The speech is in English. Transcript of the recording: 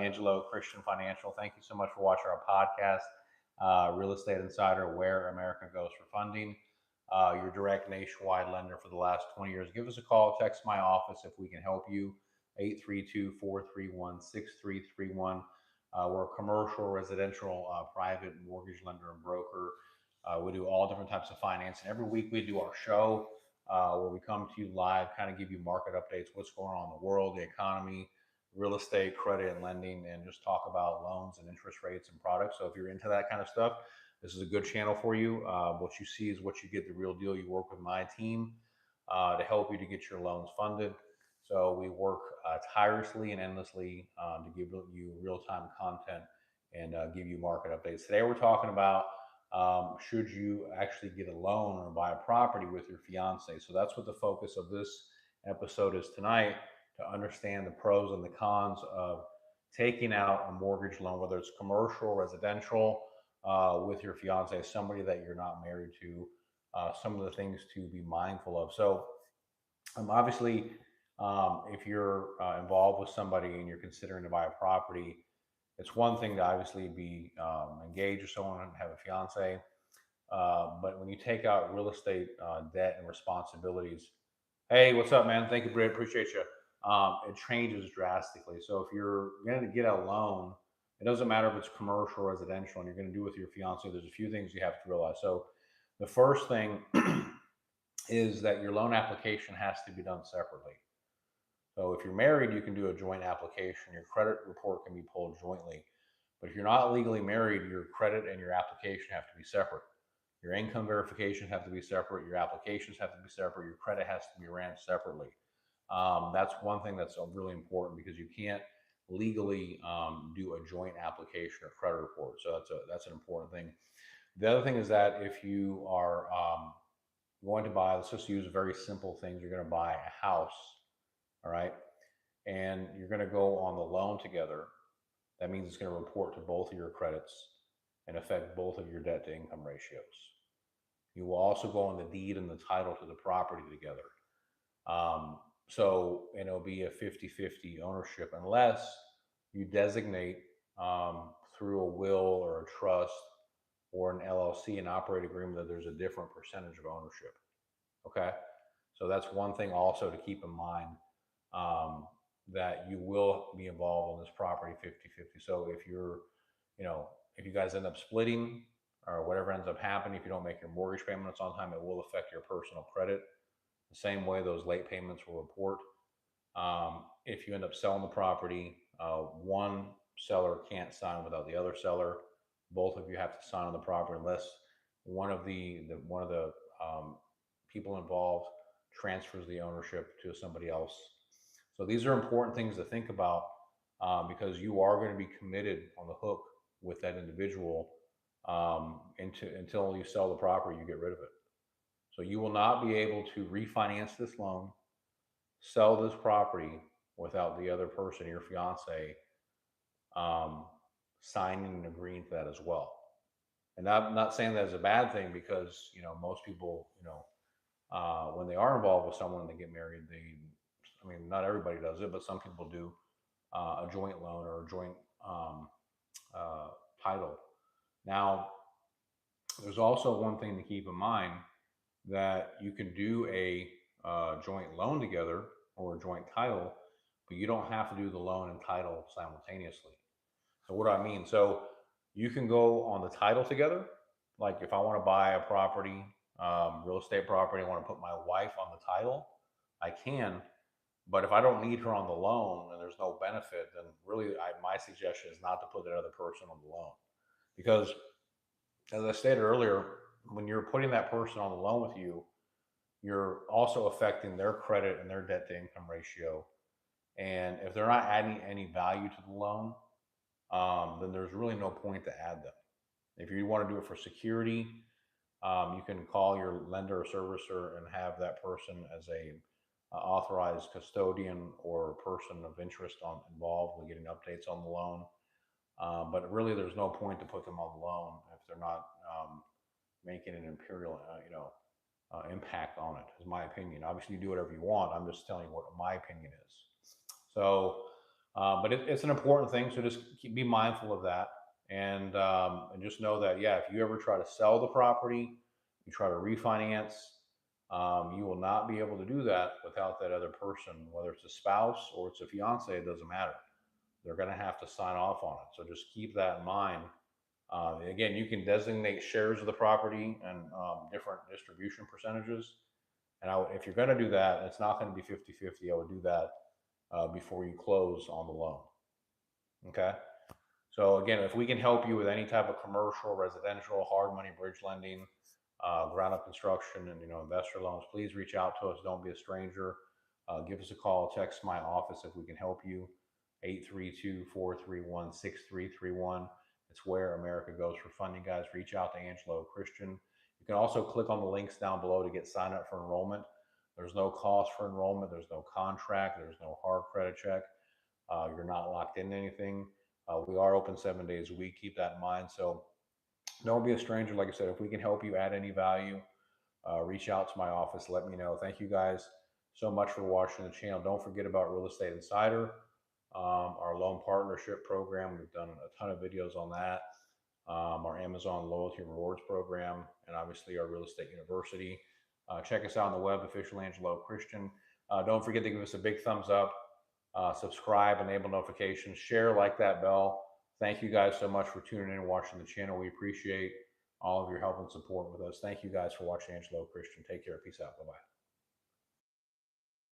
Angelo Christian Financial. Thank you so much for watching our podcast, Real Estate Insider, Where America Goes for Funding. Your direct nationwide lender for the last 20 years. Give us a call, text my office if we can help you, 832-431-6331. We're a commercial, residential, private mortgage lender and broker. We do all different types of financing. Every week we do our show where we come to you live, kind of give you market updates, what's going on in the world, the economy, real estate, credit, and lending, and just talk about loans and interest rates and products. So if you're into that kind of stuff, this is a good channel for you. What you see is what you get, the real deal. You work with my team to help you to get your loans funded. So we work tirelessly and endlessly to give you real-time content and give you market updates. Today we're talking about should you actually get a loan or buy a property with your fiance. So that's what the focus of this episode is tonight, to understand the pros and the cons of taking out a mortgage loan, whether it's commercial, residential, with your fiance, somebody that you're not married to, some of the things to be mindful of. So obviously, if you're involved with somebody and you're considering to buy a property, it's one thing to obviously be engaged with someone and have a fiance. But when you take out real estate debt and responsibilities, hey, what's up, man? Thank you, Britt. Appreciate you. It changes drastically. So if you're going to get a loan, it doesn't matter if it's commercial or residential, and you're going to do it with your fiance, there's a few things you have to realize. So the first thing is that your loan application has to be done separately. So if you're married, you can do a joint application. Your credit report can be pulled jointly. But if you're not legally married, your credit and your application have to be separate. Your income verifications have to be separate. Your applications have to be separate. Your credit has to be ran separately. That's one thing that's really important, because you can't legally do a joint application or credit report. So that's an important thing. The other thing is that if you are going to buy, let's just use very simple things. You're going to buy a house, all right, and you're going to go on the loan together. That means it's going to report to both of your credits and affect both of your debt to income ratios. You will also go on the deed and the title to the property together. So it'll be a 50-50 ownership, unless you designate through a will or a trust or an LLC, an operating agreement, that there's a different percentage of ownership. Okay. So that's one thing also to keep in mind, that you will be involved on this property 50-50. So if if you guys end up splitting or whatever ends up happening, if you don't make your mortgage payments on time, it will affect your personal credit. The same way those late payments will report. If you end up selling the property, one seller can't sign without the other seller. Both of you have to sign on the property, unless one of the people involved transfers the ownership to somebody else. So these are important things to think about, because you are going to be committed on the hook with that individual until you sell the property, you get rid of it. So you will not be able to refinance this loan, sell this property without the other person, your fiance, signing and agreeing to that as well. And I'm not saying that as a bad thing, because most people, when they are involved with someone and they get married, not everybody does it, but some people do a joint loan or a joint title. Now, there's also one thing to keep in mind, that you can do a joint loan together or a joint title, but you don't have to do the loan and title simultaneously. So what do I mean? So you can go on the title together. Like if I want to buy a property, real estate property, I want to put my wife on the title, I can. But if I don't need her on the loan and there's no benefit, then really my suggestion is not to put that other person on the loan. Because as I stated earlier, when you're putting that person on the loan with you, you're also affecting their credit and their debt to income ratio. And if they're not adding any value to the loan, then there's really no point to add them. If you want to do it for security, you can call your lender or servicer and have that person as a authorized custodian or person of interest involved with getting updates on the loan. But really, there's no point to put them on the loan if they're not making an imperial, impact on it, is my opinion. Obviously, you do whatever you want. I'm just telling you what my opinion is. So But it's an important thing, so just be mindful of that, and just know that, yeah, if you ever try to sell the property, you try to refinance, you will not be able to do that without that other person, whether it's a spouse or it's a fiance. It doesn't matter. They're going to have to sign off on it. So just keep that in mind. Again, you can designate shares of the property and different distribution percentages. And if you're going to do that, it's not going to be 50-50. I would do that before you close on the loan. Okay. So again, if we can help you with any type of commercial, residential, hard money bridge lending, ground up construction, and investor loans, please reach out to us. Don't be a stranger. Give us a call, text my office if we can help you. 832-431-6331. It's where America goes for funding, guys. Reach out to Angelo Christian. You can also click on the links down below to get signed up for enrollment. There's no cost for enrollment. There's no contract. There's no hard credit check. You're not locked into anything. We are open 7 days a week. Keep that in mind. So don't be a stranger. Like I said, if we can help you add any value, reach out to my office. Let me know. Thank you guys so much for watching the channel. Don't forget about Real Estate Insider, our loan partnership program. We've done a ton of videos on that. Our Amazon loyalty and rewards program, and obviously our real estate university. Check us out on the web, official Angelo Christian. Don't forget to give us a big thumbs up, subscribe, enable notifications, share, like that bell. Thank you guys so much for tuning in and watching the channel. We appreciate all of your help and support with us. Thank you guys for watching Angelo Christian. Take care. Peace out. Bye-bye.